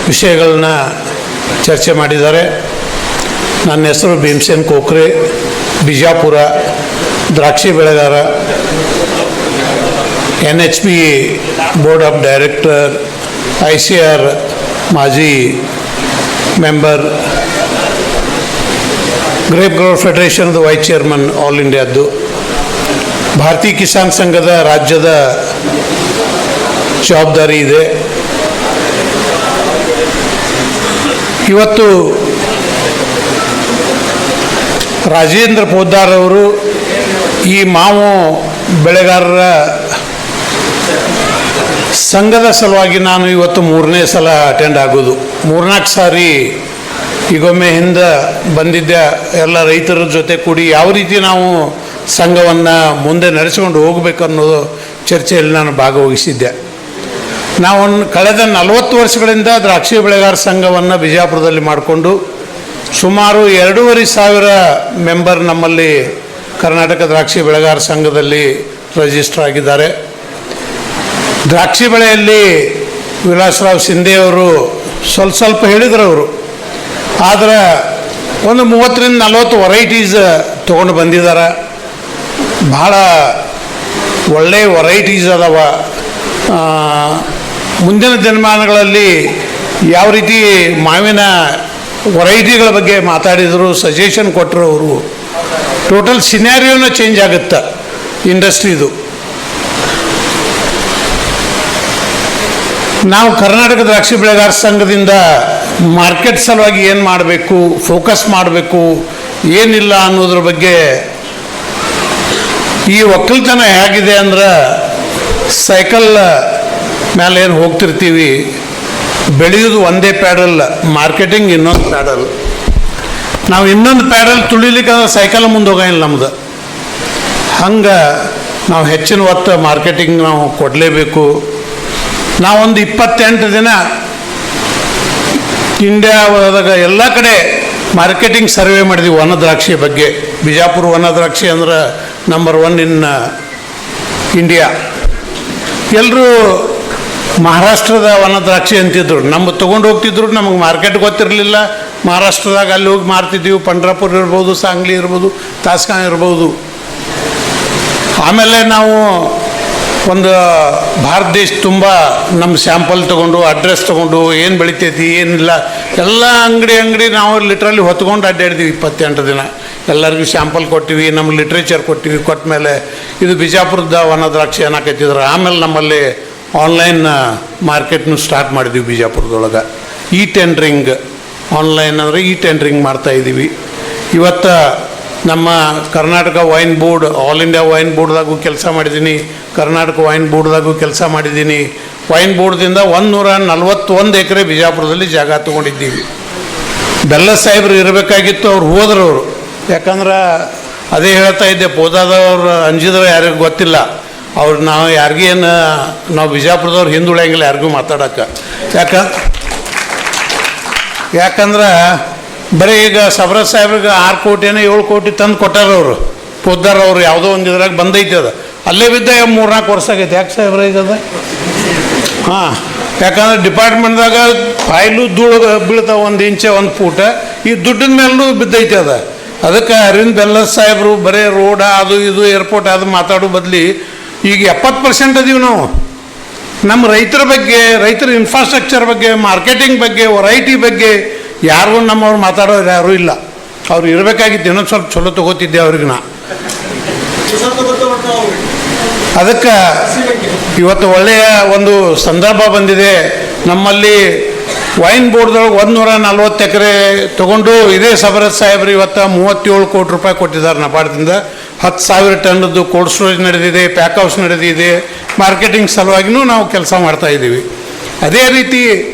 ವಿಷಯಗಳನ್ನ ಚರ್ಚೆ ಮಾಡಿದ್ದಾರೆ. ನನ್ನ ಹೆಸರು ಭೀಮಸೇನ್ ಕೋಕ್ರೆ, ಬಿಜಾಪುರ, ದ್ರಾಕ್ಷಿ ಬೆಳೆಗಾರ, NHP board of director, ICR ಮಾಜಿ ಮೆಂಬರ್, ಗ್ರೇಪ್ ಗ್ರೋವರ್ ಫೆಡರೇಷನ್ದು ವೈಸ್ ಚೇರ್ಮನ್ ಆಲ್ ಇಂಡಿಯಾದ್ದು, ಭಾರತೀಯ ಕಿಸಾನ್ ಸಂಘದ ರಾಜ್ಯದ ಜವಾಬ್ದಾರಿ ಇದೆ. ಇವತ್ತು ರಾಜೇಂದ್ರ ಪೋದ್ದಾರ್ ಅವರು ಈ ಮಾವು ಬೆಳೆಗಾರರ ಸಂಘದ ಸಲುವಾಗಿ ನಾನು ಇವತ್ತು 3ನೇ ಸಲ ಅಟೆಂಡ್ ಆಗೋದು. 3-4 ಸಾರಿ ಈಗೊಮ್ಮೆ ಹಿಂದೆ ಬಂದಿದ್ದೆ. ಎಲ್ಲ ರೈತರ ಜೊತೆ ಕೂಡಿ ಯಾವ ರೀತಿ ನಾವು ಸಂಘವನ್ನು ಮುಂದೆ ನಡೆಸಿಕೊಂಡು ಹೋಗಬೇಕು ಅನ್ನೋದು ಚರ್ಚೆಯಲ್ಲಿ ನಾನು ಭಾಗವಹಿಸಿದ್ದೆ. ನಾವು ಕಳೆದ 40 ವರ್ಷಗಳಿಂದ ದ್ರಾಕ್ಷಿ ಬೆಳೆಗಾರ ಸಂಘವನ್ನು ಬಿಜಾಪುರದಲ್ಲಿ ಮಾಡಿಕೊಂಡು ಸುಮಾರು 2,500 ಮೆಂಬರ್ ನಮ್ಮಲ್ಲಿ ಕರ್ನಾಟಕ ದ್ರಾಕ್ಷಿ ಬೆಳೆಗಾರ ಸಂಘದಲ್ಲಿ ರಿಜಿಸ್ಟರ್ ಆಗಿದ್ದಾರೆ. ದ್ರಾಕ್ಷಿ ಬೆಳೆಯಲ್ಲಿ ವಿಲಾಸರಾವ್ ಸಿಂಧೆಯವರು ಸ್ವಲ್ಪ ಹೇಳಿದ್ರು ಅವರು. ಆದರೆ ಒಂದು 30-40 ವೆರೈಟೀಸ್ ತೊಗೊಂಡು ಬಂದಿದ್ದಾರೆ. ಭಾಳ ಒಳ್ಳೆಯ ವೆರೈಟೀಸ್ ಅದಾವ. ಮುಂದಿನ ದಿನಮಾನಗಳಲ್ಲಿ ಯಾವ ರೀತಿ ಮಾವಿನ ವೆರೈಟಿಗಳ ಬಗ್ಗೆ ಮಾತಾಡಿದರು, ಸಜೆಷನ್ ಕೊಟ್ಟರು ಅವರು. ಟೋಟಲ್ ಸಿನಾರಿಯೋನ ಚೇಂಜ್ ಆಗುತ್ತೆ ಇಂಡಸ್ಟ್ರಿದು. ನಾವು ಕರ್ನಾಟಕ ದ್ರಾಕ್ಷಿ ಬೆಳೆಗಾರ ಸಂಘದಿಂದ ಮಾರ್ಕೆಟ್ ಸಲುವಾಗಿ ಏನು ಮಾಡಬೇಕು, ಫೋಕಸ್ ಮಾಡಬೇಕು, ಏನಿಲ್ಲ ಅನ್ನೋದ್ರ ಬಗ್ಗೆ ಈ ಒಕ್ಕಲ್ತನ ಹೇಗಿದೆ ಅಂದ್ರೆ ಸೈಕಲ್ ಮೇಲೆ ಏನು ಹೋಗ್ತಿರ್ತೀವಿ, ಬೆಳೆಯೋದು ಒಂದೇ ಪ್ಯಾಡಲ್, ಮಾರ್ಕೆಟಿಂಗ್ ಇನ್ನೊಂದು ಪ್ಯಾಡಲ್. ನಾವು ಇನ್ನೊಂದು ಪ್ಯಾಡಲ್ ತುಳಿಲಿಕ್ಕೆ ಸೈಕಲ್ ಮುಂದೆ ಹೋಗಂಗಿಲ್ಲ ನಮ್ದು. ಹಂಗೆ ನಾವು ಹೆಚ್ಚಿನ ಒತ್ತು ಮಾರ್ಕೆಟಿಂಗ್ ನಾವು ಕೊಡಲೇಬೇಕು. ನಾವೊಂದು 28 ದಿನ ಇಂಡಿಯಾದಾಗ ಎಲ್ಲ ಕಡೆ ಮಾರ್ಕೆಟಿಂಗ್ ಸರ್ವೆ ಮಾಡಿದ್ವಿ ವನ ದ್ರಾಕ್ಷಿ ಬಗ್ಗೆ. ಬಿಜಾಪುರ ವನ ದ್ರಾಕ್ಷಿ ಅಂದ್ರೆ ನಂಬರ್ 1 ಇನ್ ಇಂಡಿಯಾ. ಎಲ್ಲರೂ ಮಹಾರಾಷ್ಟ್ರದ ವನ ದ್ರಾಕ್ಷಿ ಅಂತಿದ್ರು. ನಮ್ಮ ತೊಗೊಂಡು ಹೋಗ್ತಿದ್ರು, ನಮಗೆ ಮಾರ್ಕೆಟ್ ಗೊತ್ತಿರಲಿಲ್ಲ. ಮಹಾರಾಷ್ಟ್ರದಾಗ ಅಲ್ಲಿ ಹೋಗಿ ಮಾರ್ತಿದ್ದೀವಿ. ಪಂಡ್ರಾಪುರ ಇರ್ಬೋದು, ಸಾಂಗ್ಲಿ ಇರ್ಬೋದು, ತಾಸ್ಕಾನ್ ಇರ್ಬೋದು. ಆಮೇಲೆ ನಾವು ಒಂದು ಭಾರತ ದೇಶ ತುಂಬ ನಮ್ಮ ಸ್ಯಾಂಪಲ್ ತೊಗೊಂಡು, ಅಡ್ರೆಸ್ ತೊಗೊಂಡು, ಏನು ಬೆಳಿತೈತಿ ಏನಿಲ್ಲ ಎಲ್ಲ ಅಂಗಡಿ ನಾವು ಲಿಟ್ರಲಿ ಹೊತ್ಕೊಂಡು ಅಡ್ಡಾಡಿದ್ವಿ 28 ದಿನ. ಎಲ್ಲರಿಗೂ ಸ್ಯಾಂಪಲ್ ಕೊಟ್ಟಿವಿ, ನಮ್ಮ ಲಿಟ್ರೇಚರ್ ಕೊಟ್ಟಿವಿ. ಕೊಟ್ಟ ಮೇಲೆ ಇದು ಬಿಜಾಪುರದ ವನ ದ್ರಾಕ್ಷಿ ಅನ್ನಕತ್ತಿದ್ರು. ಆಮೇಲೆ ನಮ್ಮಲ್ಲಿ ಆನ್ಲೈನ್ ಮಾರ್ಕೆಟ್ನು ಸ್ಟಾರ್ಟ್ ಮಾಡಿದ್ವಿ ಬಿಜಾಪುರದೊಳಗೆ. ಟೆಂಡ್ರಿಂಗ್ ಆನ್ಲೈನ್ ಅಂದರೆ ಟೆಂಡ್ರಿಂಗ್ ಮಾಡ್ತಾಯಿದ್ದೀವಿ. ಇವತ್ತು ನಮ್ಮ Karnataka wine board, all India wine ಬೋರ್ಡ್ದಾಗೂ ಕೆಲಸ ಮಾಡಿದ್ದೀನಿ, ಕರ್ನಾಟಕ ವೈನ್ ಬೋರ್ಡ್ದಾಗೂ ಕೆಲಸ ಮಾಡಿದ್ದೀನಿ. ವೈನ್ ಬೋರ್ಡ್ದಿಂದ 141 ಎಕರೆ ಬಿಜಾಪುರದಲ್ಲಿ ಜಾಗ ತೊಗೊಂಡಿದ್ದೀವಿ. ಬೆಲ್ಲ ಸಾಹೇಬ್ರು ಇರಬೇಕಾಗಿತ್ತು, ಅವ್ರು ಹೋದ್ರು ಅವರು. ಯಾಕಂದ್ರೆ ಅದೇ ಹೇಳ್ತಾ ಇದ್ದೆ, ಪೋದಾದವ್ರು ಅಂಜಿದ್ರು ಯಾರಿಗೂ ಗೊತ್ತಿಲ್ಲ. ಅವ್ರು ನಾವು ಯಾರಿಗೇನು ನಾವು ಬಿಜಾಪುರದವ್ರು ಹಿಂದುಳಿಯಂಗಿಲ್ಲ ಯಾರಿಗೂ ಮಾತಾಡೋಕ್ಕೆ. ಯಾಕಂದ್ರೆ ಬರೀ ಈಗ ಸಬರತ್ ಸಾಹೇಬ್ರಿಗೆ 6 ಕೋಟಿನೋ 7 ಕೋಟಿ ತಂದು ಕೊಟ್ಟಾರ ಅವರು. ಪೋದ್ದಾರ ಅವರು ಯಾವುದೋ ಒಂದು ಇದ್ರಾಗ ಬಂದೈತೆ ಅದು. ಅಲ್ಲೇ ಬಿದ್ದ 3-4 ವರ್ಷ ಆಗೈತೆ. ಯಾಕೆ ಸಾಹೇಬ್ರ ಈಗ ಅದು? ಹಾಂ, ಯಾಕಂದ್ರೆ ಡಿಪಾರ್ಟ್ಮೆಂಟ್ದಾಗ ಫೈಲು ಧೂಳು ಬೀಳ್ತಾವೆ 1 ಇಂಚ್ 1 ಫೂಟ. ಈ ದುಡ್ಡಿನ ಮೇಲೂ ಬಿದ್ದೈತೆ ಅದು. ಅದಕ್ಕೆ ಅರವಿಂದ್ ಬೆಲ್ಲ ಸಾಹೇಬರು ಬರೀ ರೋಡ ಅದು ಇದು ಏರ್ಪೋರ್ಟ್ ಅದು ಮಾತಾಡೋ ಬದಲಿ ಈಗ 70% ಅದೀವಿ ನಾವು. ನಮ್ಮ ರೈತರ ಬಗ್ಗೆ, ರೈತರ ಇನ್ಫ್ರಾಸ್ಟ್ರಕ್ಚರ್ ಬಗ್ಗೆ, ಮಾರ್ಕೆಟಿಂಗ್ ಬಗ್ಗೆ, ವೆರೈಟಿ ಬಗ್ಗೆ ಯಾರು ನಮ್ಮವ್ರು ಮಾತಾಡೋರು ಯಾರೂ ಇಲ್ಲ. ಅವ್ರು ಇರಬೇಕಾಗಿತ್ತು. ಇನ್ನೊಂದು ಸ್ವಲ್ಪ ಚಲೋ ತೊಗೋತಿದ್ದೆ ಅವ್ರಿಗೆ ನಾ. ಅದಕ್ಕೆ ಇವತ್ತು ಒಳ್ಳೆಯ ಒಂದು ಸಂದರ್ಭ ಬಂದಿದೆ. ನಮ್ಮಲ್ಲಿ ವೈನ್ ಬೋರ್ಡ್ದೊಳಗೆ 140 ಎಕರೆ ತೊಗೊಂಡು ಇದೇ ಸಬರತ್ ಸಾಹೇಬ್ರು ಇವತ್ತು 37 ಕೋಟಿ ರೂಪಾಯಿ ಕೊಟ್ಟಿದ್ದಾರೆ ನಬಾರ್ಡ್ದಿಂದ. 10,000 ಟನ್ನದ್ದು ಕೋಲ್ಡ್ ಸ್ಟೋರೇಜ್ ನಡೆದಿದೆ, ಪ್ಯಾಕ್ ಹೌಸ್ ನಡೆದಿದೆ. ಮಾರ್ಕೆಟಿಂಗ್ ಸಲುವಾಗಿಯೂ ನಾವು ಕೆಲಸ ಮಾಡ್ತಾಯಿದ್ದೀವಿ. ಅದೇ ರೀತಿ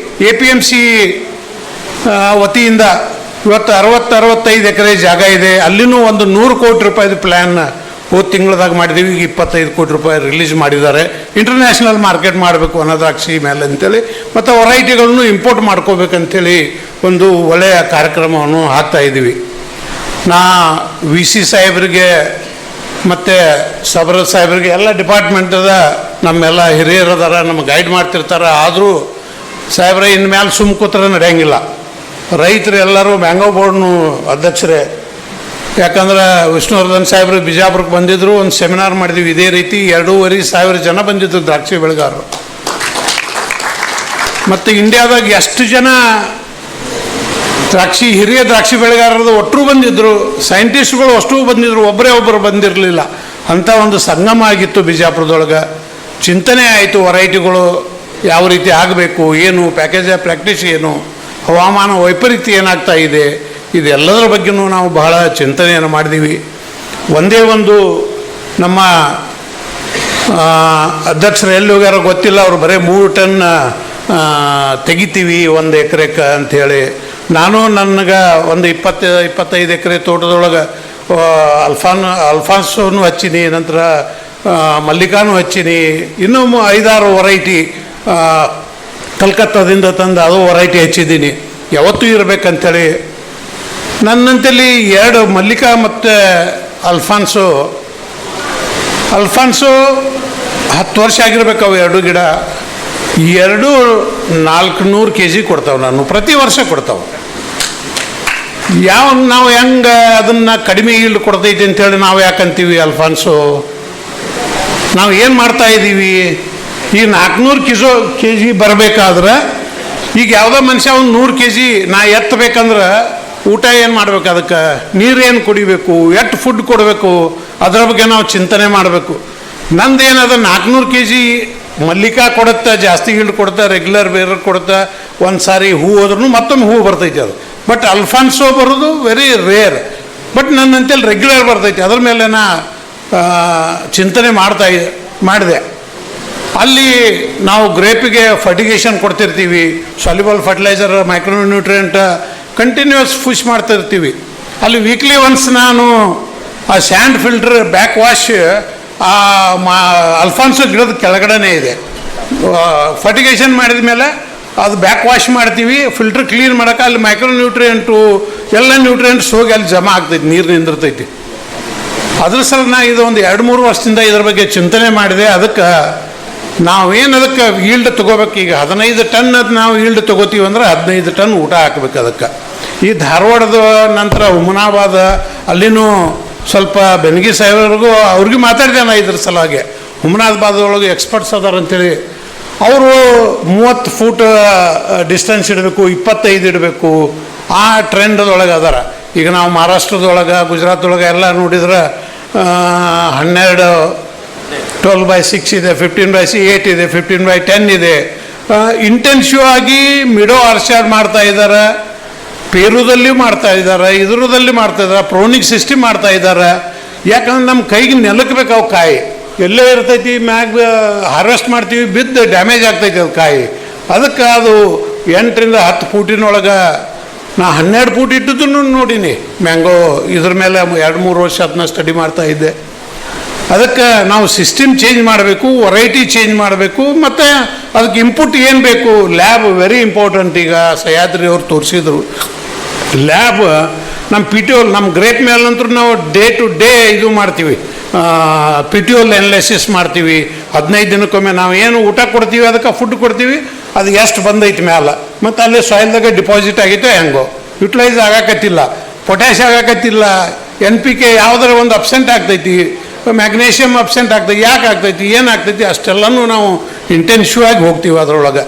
APMC ವತಿಯಿಂದ ಇವತ್ತು 60-65 ಎಕರೆ ಜಾಗ ಇದೆ. ಅಲ್ಲಿನೂ ಒಂದು 100 ಕೋಟಿ ರೂಪಾಯಿದು ಪ್ಲ್ಯಾನ್ ಹೋದ ತಿಂಗಳದಾಗ ಮಾಡಿದ್ದೀವಿ. ಈಗ 25 ಕೋಟಿ ರೂಪಾಯಿ ರಿಲೀಸ್ ಮಾಡಿದ್ದಾರೆ. ಇಂಟರ್ನ್ಯಾಷನಲ್ ಮಾರ್ಕೆಟ್ ಮಾಡಬೇಕು ವನ ದ್ರಾಕ್ಷಿ ಮೇಲೆ ಅಂತೇಳಿ, ಮತ್ತು ವೆರೈಟಿಗಳನ್ನು ಇಂಪೋರ್ಟ್ ಮಾಡ್ಕೋಬೇಕಂತೇಳಿ ಒಂದು ಒಳ್ಳೆಯ ಕಾರ್ಯಕ್ರಮವನ್ನು ಹಾಕ್ತಾಯಿದ್ದೀವಿ. ನಾ VC ಸಾಹೇಬ್ರಿಗೆ ಮತ್ತು ಸಬರತ್ ಸಾಹೇಬ್ರಿಗೆ ಎಲ್ಲ ಡಿಪಾರ್ಟ್ಮೆಂಟದ ನಮ್ಮೆಲ್ಲ ಹಿರಿಯರದಾರ, ನಮ್ಮ ಗೈಡ್ ಮಾಡ್ತಿರ್ತಾರೆ. ಆದರೂ ಸಾಹೇಬ್ರೆ ಇನ್ಮೇಲೆ ಸುಮ್ಮ ಕೂತ್ರೆ ನಡೆಯಂಗಿಲ್ಲ. ರೈತರು ಎಲ್ಲರೂ ಮ್ಯಾಂಗೋ ಬೋರ್ಡ್ನು ಅಧ್ಯಕ್ಷರೇ. ಯಾಕಂದ್ರೆ ವಿಷ್ಣುವರ್ಧನ್ ಸಾಹೇಬ್ರು ಬಿಜಾಪುರಕ್ಕೆ ಬಂದಿದ್ದರು, ಒಂದು ಸೆಮಿನಾರ್ ಮಾಡಿದ್ವಿ ಇದೇ ರೀತಿ. 2,500 ಜನ ಬಂದಿದ್ದರು ದ್ರಾಕ್ಷಿ ಬೆಳೆಗಾರರು. ಮತ್ತು ಇಂಡಿಯಾದಾಗ ಎಷ್ಟು ಜನ ಹಿರಿಯ ದ್ರಾಕ್ಷಿ ಬೆಳೆಗಾರರು ಒಟ್ಟರು ಬಂದಿದ್ದರು, ಸೈಂಟಿಸ್ಟ್ಗಳು ಅಷ್ಟು ಬಂದಿದ್ದರು, ಒಬ್ಬರು ಬಂದಿರಲಿಲ್ಲ. ಅಂಥ ಒಂದು ಸಂಗಮ ಆಗಿತ್ತು ಬಿಜಾಪುರದೊಳಗೆ. ಚಿಂತನೆ ಆಯಿತು, ವೆರೈಟಿಗಳು ಯಾವ ರೀತಿ ಆಗಬೇಕು, ಏನು ಪ್ಯಾಕೇಜ್ ಆಫ್ ಪ್ರಾಕ್ಟೀಸ್ ಏನು, ಹವಾಮಾನ ವೈಪರೀತ್ಯ ಏನಾಗ್ತಾ ಇದೆ, ಇದೆಲ್ಲದರ ಬಗ್ಗೆಯೂ ನಾವು ಬಹಳ ಚಿಂತನೆಯನ್ನು ಮಾಡಿದ್ದೀವಿ. ಒಂದೇ ಒಂದು ನಮ್ಮ ಅಧ್ಯಕ್ಷರು ಎಲ್ಲಿ ಹೋಗ್ಯಾರೋ ಗೊತ್ತಿಲ್ಲ, ಅವರು ಬರೀ 3 ಟನ್ ತೆಗಿತೀವಿ 1 ಎಕರೆಗೆ ಅಂಥೇಳಿ. ನಾನು ನನಗೆ ಒಂದು 20-25 ಎಕರೆ ತೋಟದೊಳಗೆ ಅಲ್ಫಾನ್ಸೋನು ಹಚ್ಚೀನಿ, ನಂತರ ಮಲ್ಲಿಕಾನು ಹಚ್ಚೀನಿ, ಇನ್ನೂ 5-6 ವೆರೈಟಿ ಕಲ್ಕತ್ತಾದಿಂದ ತಂದು ಅದು ವೆರೈಟಿ ಹಚ್ಚಿದ್ದೀನಿ. ಯಾವತ್ತೂ ಇರಬೇಕಂತೇಳಿ ನನ್ನಂತಲ್ಲಿ 2 ಮಲ್ಲಿಕಾ ಮತ್ತು ಅಲ್ಫಾನ್ಸೋ 10 ವರ್ಷ ಆಗಿರ್ಬೇಕು. ಅವು 2 ಗಿಡ 400 kg ಕೊಡ್ತಾವೆ. ನಾನು ಪ್ರತಿ ವರ್ಷ ಕೊಡ್ತಾವೆ. ನಾವು ಹೆಂಗೆ ಅದನ್ನು ಕಡಿಮೆ ಈಲ್ಡ್ ಕೊಡ್ತೈತಿ ಅಂತೇಳಿ ನಾವು ಯಾಕಂತೀವಿ ಅಲ್ಫಾನ್ಸೋ? ನಾವು ಏನು ಮಾಡ್ತಾ ಇದ್ದೀವಿ, ಈ 400 kg ಬರಬೇಕಾದ್ರೆ ಈಗ ಯಾವುದೋ ಮನುಷ್ಯ ಒಂದು 100 kg ನಾ ಎತ್ತಬೇಕಂದ್ರೆ ಊಟ ಏನು ಮಾಡ್ಬೇಕು, ಅದಕ್ಕೆ ನೀರು ಏನು ಕುಡಿಬೇಕು, ಎಷ್ಟು ಫುಡ್ ಕೊಡಬೇಕು, ಅದರ ಬಗ್ಗೆ ನಾವು ಚಿಂತನೆ ಮಾಡಬೇಕು. ನಂದೇನದ 400 kg ಮಲ್ಲಿಕಾ ಕೊಡುತ್ತಾ, ಜಾಸ್ತಿ ಈಲ್ಡ್ ಕೊಡುತ್ತಾ, ರೆಗ್ಯುಲರ್ ಬೇರೆ ಕೊಡುತ್ತಾ, ಒಂದು ಸಾರಿ ಹೂ ಹೋದ್ರೂ ಮತ್ತೊಮ್ಮೆ ಹೂ ಬರ್ತೈತಿ ಅದು. ಬಟ್ ಅಲ್ಫಾನ್ಸೋ ಬರೋದು ವೆರಿ ರೇರ್, ಬಟ್ ನನ್ನಂತೇಳಿ ರೆಗ್ಯುಲರ್ ಬರ್ತೈತಿ. ಅದ್ರ ಮೇಲೆ ನಾ ಚಿಂತನೆ ಮಾಡಿದೆ. ಅಲ್ಲಿ ನಾವು ಗ್ರೇಪಿಗೆ ಫರ್ಟಿಗೇಷನ್ ಕೊಡ್ತಿರ್ತೀವಿ, soluble fertilizer, micronutrient continuous push ಮಾಡ್ತಿರ್ತೀವಿ. ಅಲ್ಲಿ ವೀಕ್ಲಿ ಒನ್ಸ್ ನಾನು ಆ sand filter back wash Alphonso ಗಿಡದ ಕೆಳಗಡೆನೇ ಇದೆ. ಫರ್ಟಿಗೇಷನ್ ಮಾಡಿದ ಮೇಲೆ ಅದು ಬ್ಯಾಕ್ ವಾಶ್ ಮಾಡ್ತೀವಿ, ಫಿಲ್ಟರ್ ಕ್ಲೀನ್ ಮಾಡೋಕೆ. ಅಲ್ಲಿ ಮೈಕ್ರೋನ್ಯೂಟ್ರಿಯೆಂಟು ಎಲ್ಲ ನ್ಯೂಟ್ರಿಯೆಂಟ್ಸ್ ಹೋಗಿ ಅಲ್ಲಿ ಜಮಾ ಆಗ್ತೈತಿ, ನೀರು ನಿಂದಿರ್ತೈತಿ. ಅದ್ರ ಸಲ ನಾ ಇದು ಒಂದು 2-3 ವರ್ಷದಿಂದ ಇದ್ರ ಬಗ್ಗೆ ಚಿಂತನೆ ಮಾಡಿದೆ. ಅದಕ್ಕೆ ನಾವೇನು ಅದಕ್ಕೆ ಈಲ್ಡ್ ತೊಗೋಬೇಕು. ಈಗ 15 ಟನ್ ನಾವು ಈಲ್ಡ್ ತೊಗೋತೀವಿ ಅಂದ್ರೆ 15 ಟನ್ ಊಟ ಹಾಕ್ಬೇಕು ಅದಕ್ಕೆ. ಈ ಧಾರವಾಡದ ನಂತರ ಹುಮನಾಬಾದ ಅಲ್ಲಿನೂ ಸ್ವಲ್ಪ ಬೆನಗಿ ಸಾಹೇಬ್ರಿಗೂ ಅವ್ರಿಗೂ ಮಾತಾಡಿದೆ ನಾ ಇದ್ರ ಸಲುವಾಗಿ. ಹುಮನಾಬಾದೊಳಗೆ ಎಕ್ಸ್ಪರ್ಟ್ಸ್ ಅದಾರ ಅಂತೇಳಿ. ಅವರು 30 ಫೂಟ್ ಡಿಸ್ಟೆನ್ಸ್ ಇಡಬೇಕು, 25 ಇಡಬೇಕು, ಆ ಟ್ರೆಂಡದೊಳಗೆ ಅದಾರ. ಈಗ ನಾವು ಮಹಾರಾಷ್ಟ್ರದೊಳಗೆ, ಗುಜರಾತ್ದೊಳಗೆ ಎಲ್ಲ ನೋಡಿದ್ರೆ 12/6 ಇದೆ, 15/8 ಇದೆ, 15/10 ಇದೆ. ಇಂಟೆನ್ಸಿವ್ ಆಗಿ ಮಿಡೋ ಆರ್ಚಾರ್ಡ್ ಮಾಡ್ತಾ ಇದ್ದಾರೆ, ಪೇರುದಲ್ಲಿ ಮಾಡ್ತಾ ಇದ್ದಾರೆ, ಇದರದಲ್ಲಿ ಮಾಡ್ತಾ ಇದ್ದಾರೆ, ಪ್ರೋನಿಕ್ ಸಿಸ್ಟಮ್ ಮಾಡ್ತಾ ಇದ್ದಾರೆ. ಯಾಕಂದ್ರೆ ನಮ್ಮ ಕೈಗೆ ನೆಲಕಬೇಕು ಅವು ಕಾಯಿ. ಎಲ್ಲೇ ಇರ್ತೈತಿ ಮ್ಯಾಗ ಹಾರ್ವೆಸ್ಟ್ ಮಾಡ್ತೀವಿ, ಬಿದ್ದು ಡ್ಯಾಮೇಜ್ ಆಗ್ತೈತಿ ಅದು ಕಾಯಿ. ಅದಕ್ಕೆ ಅದು 8-10 ಫೂಟಿನೊಳಗೆ ನಾ 12 ಫೂಟ್ ಇಟ್ಟಿದ್ದು ನೋಡೀನಿ ಮ್ಯಾಂಗೋ. ಇದ್ರ ಮೇಲೆ 2-3 ವರ್ಷ ಅದನ್ನ ಸ್ಟಡಿ ಮಾಡ್ತಾ ಇದ್ದೆ. ಅದಕ್ಕೆ ನಾವು ಸಿಸ್ಟಮ್ ಚೇಂಜ್ ಮಾಡಬೇಕು, ವೆರೈಟಿ ಚೇಂಜ್ ಮಾಡಬೇಕು, ಮತ್ತು ಅದಕ್ಕೆ ಇನ್ಪುಟ್ ಏನು ಬೇಕು. Lab very important. ಈಗ ಸಹ್ಯಾದ್ರಿ ಅವ್ರು ತೋರಿಸಿದ್ರು ಲ್ಯಾಬ್. ನಮ್ಮ PTOL, ನಮ್ಮ ಗ್ರೇಪ್ ಮೇಲಂತೂ ನಾವು ಡೇ ಟು ಡೇ ಇದು ಮಾಡ್ತೀವಿ, PTOL ಅನಾಲಿಸಿಸ್ ಮಾಡ್ತೀವಿ. 15 ದಿನಕ್ಕೊಮ್ಮೆ ನಾವು ಏನು ಊಟ ಕೊಡ್ತೀವಿ, ಅದಕ್ಕೆ ಫುಡ್ ಕೊಡ್ತೀವಿ, ಅದು ಎಷ್ಟು ಬಂದೈತಿ ಮ್ಯಾಲ, ಮತ್ತು ಅಲ್ಲಿ ಸಾಯಿಲ್ದಾಗ ಡಿಪಾಸಿಟ್ ಆಗೈತೆ ಹೆಂಗೋ, ಯುಟಿಲೈಸ್ ಆಗಾಕತ್ತಿಲ್ಲ, ಪೊಟ್ಯಾಶ್ ಆಗಾಕತ್ತಿಲ್ಲ, NPK ಯಾವುದರ ಒಂದು ಅಬ್ಸೆಂಟ್ ಆಗ್ತೈತಿ, ಮ್ಯಾಗ್ನೇಷಿಯಮ್ ಅಬ್ಸೆಂಟ್ ಆಗ್ತೈತಿ, ಯಾಕೆ ಆಗ್ತೈತಿ, ಏನಾಗ್ತೈತಿ, ಅಷ್ಟೆಲ್ಲನೂ ನಾವು ಇಂಟೆನ್ಸಿವ್ ಆಗಿ ಹೋಗ್ತೀವಿ ಅದರೊಳಗೆ.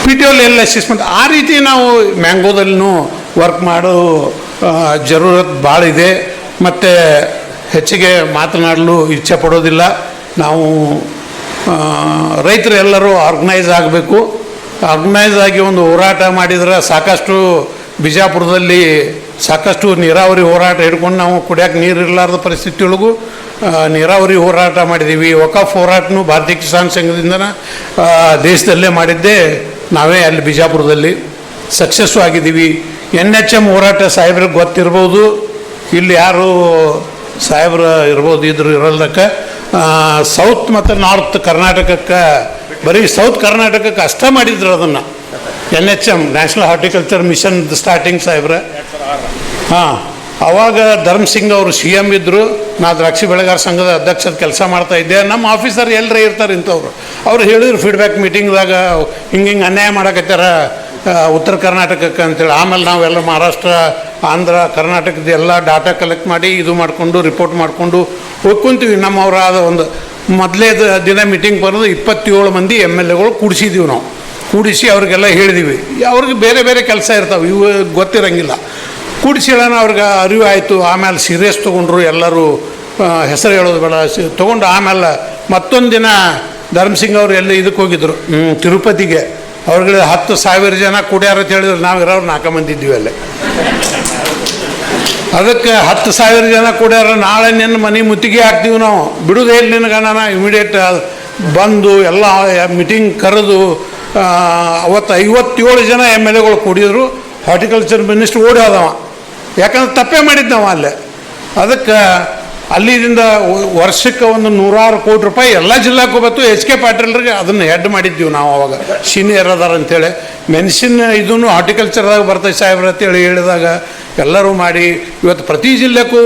PTOL ಅನಾಲಿಸಿಸ್ ಮತ್ತು ಆ ರೀತಿ ನಾವು ಮ್ಯಾಂಗೋದಲ್ಲೂ ವರ್ಕ್ ಮಾಡೋ ಜರೂರತ್ ಭಾಳ ಇದೆ. ಮತ್ತು ಹೆಚ್ಚಿಗೆ ಮಾತನಾಡಲು ಇಚ್ಛೆ ಪಡೋದಿಲ್ಲ. ನಾವು ರೈತರು ಎಲ್ಲರೂ ಆರ್ಗನೈಸ್ ಆಗಬೇಕು. ಆರ್ಗನೈಸ್ ಆಗಿ ಒಂದು ಹೋರಾಟ ಮಾಡಿದ್ರೆ ಸಾಕಷ್ಟು ಬಿಜಾಪುರದಲ್ಲಿ ಸಾಕಷ್ಟು ನೀರಾವರಿ ಹೋರಾಟ ಹಿಡ್ಕೊಂಡು ನಾವು ಕುಡಿಯೋಕೆ ನೀರು ಇರಲಾರ್ದ ಪರಿಸ್ಥಿತಿಯೊಳಗೂ ನೀರಾವರಿ ಹೋರಾಟ ಮಾಡಿದ್ದೀವಿ. ವಕಾಫ್ ಹೋರಾಟನೂ ಭಾರತೀಯ ಕಿಸಾನ್ ಸಂಘದಿಂದ ದೇಶದಲ್ಲೇ ಮಾಡಿದ್ದೆ ನಾವೇ ಅಲ್ಲಿ ಬಿಜಾಪುರದಲ್ಲಿ ಸಕ್ಸಸ್ಸು ಆಗಿದ್ದೀವಿ. NHM ಹೋರಾಟ ಸಾಹೇಬ್ರಿಗೆ ಗೊತ್ತಿರ್ಬೋದು, ಇಲ್ಲಿ ಯಾರು ಸಾಹೇಬ್ರು ಇರ್ಬೋದು, ಇದ್ರು ಇರೋದಕ್ಕೆ. ಸೌತ್ ಮತ್ತು ನಾರ್ತ್ ಕರ್ನಾಟಕಕ್ಕೆ, ಬರೀ ಸೌತ್ ಕರ್ನಾಟಕಕ್ಕೆ ಅಷ್ಟೇ ಮಾಡಿದ್ರು ಅದನ್ನು. NHM national horticulture mission starting ಸಾಹೇಬ್ರ. ಹಾಂ, ಅವಾಗ ಧರ್ಮಸಿಂಗ್ ಅವರು CM ಇದ್ದರು. ನಾ ದ್ರಾಕ್ಷಿ ಬೆಳೆಗಾರ ಸಂಘದ ಅಧ್ಯಕ್ಷದ ಕೆಲಸ ಮಾಡ್ತಾಯಿದ್ದೆ. ನಮ್ಮ ಆಫೀಸರ್ ಎಲ್ಲರೇ ಇರ್ತಾರೆ ಇಂಥವ್ರು. ಅವ್ರು ಹೇಳಿದ್ರು ಫೀಡ್ಬ್ಯಾಕ್ ಮೀಟಿಂಗ್ದಾಗ ಹಿಂಗೆ ಅನ್ಯಾಯ ಮಾಡಕತ್ತಾರ ಉತ್ತರ ಕರ್ನಾಟಕಕ್ಕೆ ಅಂತೇಳಿ. ಆಮೇಲೆ ನಾವೆಲ್ಲ ಮಹಾರಾಷ್ಟ್ರ, ಆಂಧ್ರ, ಕರ್ನಾಟಕದ ಎಲ್ಲ ಡಾಟಾ ಕಲೆಕ್ಟ್ ಮಾಡಿ ಇದು ಮಾಡಿಕೊಂಡು ರಿಪೋರ್ಟ್ ಮಾಡಿಕೊಂಡು ಹೋಗ್ಕೊಂತೀವಿ. ನಮ್ಮವರಾದ ಒಂದು ಮೊದಲೇ ದಿನ ಮೀಟಿಂಗ್ ಬರೋದು 27 ಮಂದಿ MLAಗಳು ಕೂಡಿಸಿದ್ದೀವಿ ನಾವು. ಕೂಡಿಸಿ ಅವ್ರಿಗೆಲ್ಲ ಹೇಳಿದೀವಿ. ಅವ್ರಿಗೆ ಬೇರೆ ಬೇರೆ ಕೆಲಸ ಇರ್ತಾವೆ, ಇವು ಗೊತ್ತಿರಂಗಿಲ್ಲ. ಕೂಡಿಸಿ ಹೇಳೋಣ ಅವ್ರಿಗೆ ಅರಿವು ಆಯಿತು. ಆಮೇಲೆ ಸೀರಿಯಸ್ ತೊಗೊಂಡ್ರು ಎಲ್ಲರೂ. ಹೆಸರು ಹೇಳೋದು ಬೇಡ ತೊಗೊಂಡು ಆಮೇಲೆ ಮತ್ತೊಂದು ದಿನ ಧರ್ಮಸಿಂಗ್ ಅವರು ಎಲ್ಲ ಇದಕ್ಕೆ ಹೋಗಿದ್ರು ತಿರುಪತಿಗೆ. ಅವ್ರಿಗೆ 10,000 ಜನ ಕೂಡ್ಯಾರ ಅಂತ ಹೇಳಿದ್ರು. ನಾವು ಇರೋರು 4 ಮಂದಿ ಇದ್ದೀವಿ ಅಲ್ಲೇ. ಅದಕ್ಕೆ 10,000 ಜನ ಕೂಡ್ಯಾರ. ನಾಳೆ ನಿನ್ನ ಮನೆ ಮುತ್ತಿಗೆ ಹಾಕ್ತೀವಿ ನಾವು, ಬಿಡೋದೇ ಇಲ್ಲ ನಿನಗಣ್ಣ. ಇಮಿಡಿಯೇಟ್ ಬಂದು ಎಲ್ಲ ಮೀಟಿಂಗ್ ಕರೆದು ಅವತ್ತು 57 ಜನ MLAಗಳು ಕೂಡಿದ್ರು. ಹಾರ್ಟಿಕಲ್ಚರ್ ಮಿನಿಸ್ಟ್ರ್ ಓಡಿ ಹೋದವ, ಯಾಕಂದ್ರೆ ತಪ್ಪೇ ಮಾಡಿದ್ದವ ಅಲ್ಲೇ. ಅದಕ್ಕೆ ಅಲ್ಲಿದಿಂದ ವರ್ಷಕ್ಕೆ ಒಂದು 100 ಕೋಟಿ ರೂಪಾಯಿ ಎಲ್ಲ ಜಿಲ್ಲಾಕ್ಕೂ ಬಂತು. HK ಪಾಟೀಲ್ರಿಗೆ ಅದನ್ನು ಹೆಡ್ ಮಾಡಿದ್ದೀವಿ ನಾವು. ಅವಾಗ ಸೀನಿಯರ್ ಅದಾರ ಅಂಥೇಳಿ ಮೆಣಸಿನ ಇದನ್ನು ಹಾರ್ಟಿಕಲ್ಚರ್ದಾಗ ಬರ್ತೈತೆ ಸಾಹೇಬ್ರ ಅಂತೇಳಿ ಹೇಳಿದಾಗ ಎಲ್ಲರೂ ಮಾಡಿ ಇವತ್ತು ಪ್ರತಿ ಜಿಲ್ಲೆಗೂ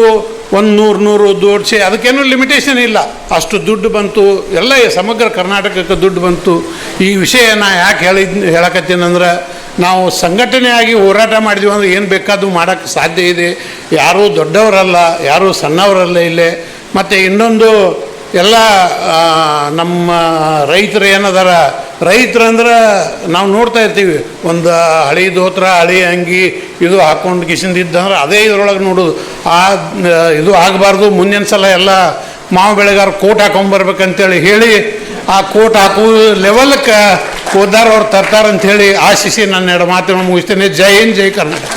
ಒಂದು 100 ದೋಡ್ಸಿ. ಅದಕ್ಕೇನೂ ಲಿಮಿಟೇಷನ್ ಇಲ್ಲ, ಅಷ್ಟು ದುಡ್ಡು ಬಂತು. ಎಲ್ಲ ಸಮಗ್ರ ಕರ್ನಾಟಕಕ್ಕೆ ದುಡ್ಡು ಬಂತು. ಈ ವಿಷಯ ನಾ ಯಾಕೆ ಹೇಳಕತ್ತೀನಂದ್ರೆ, ನಾವು ಸಂಘಟನೆಯಾಗಿ ಹೋರಾಟ ಮಾಡಿದ್ವಿ ಅಂದರೆ ಏನು ಬೇಕಾದರೂ ಮಾಡೋಕ್ಕೆ ಸಾಧ್ಯ ಇದೆ. ಯಾರೂ ದೊಡ್ಡವರಲ್ಲ, ಯಾರೂ ಸಣ್ಣವರಲ್ಲ ಇಲ್ಲೇ. ಮತ್ತು ಇನ್ನೊಂದು ಎಲ್ಲ ನಮ್ಮ ರೈತರು ಏನದಾರ, ರೈತರಂದ್ರೆ ನಾವು ನೋಡ್ತಾ ಇರ್ತೀವಿ, ಒಂದು ಹಳೆ ದೋತ್ರ, ಹಳೆ ಅಂಗಿ ಇದು ಹಾಕ್ಕೊಂಡು ಕಿಸಿಂದಿದ್ದಂದ್ರೆ ಅದೇ ಇದ್ರೊಳಗೆ ನೋಡೋದು. ಇದು ಆಗಬಾರ್ದು. ಮುಂದಿನ ಸಲ ಎಲ್ಲ ಮಾವು ಬೆಳೆಗಾರ ಕೋಟ್ ಹಾಕೊಂಬರ್ಬೇಕಂತೇಳಿ ಹೇಳಿ ಆ ಕೋಟ್ ಹಾಕುವ ಲೆವೆಲ್ಗೆ ಹೋದಾರ ಅವ್ರು ತರ್ತಾರಂಥೇಳಿ ಆಶಿಸಿ ನನ್ನ 2 ಮಾತನ್ನು ಮುಗಿಸ್ತೇನೆ. ಜೈ ಹಿಂದ್, ಜೈ ಕರ್ನಾಟಕ.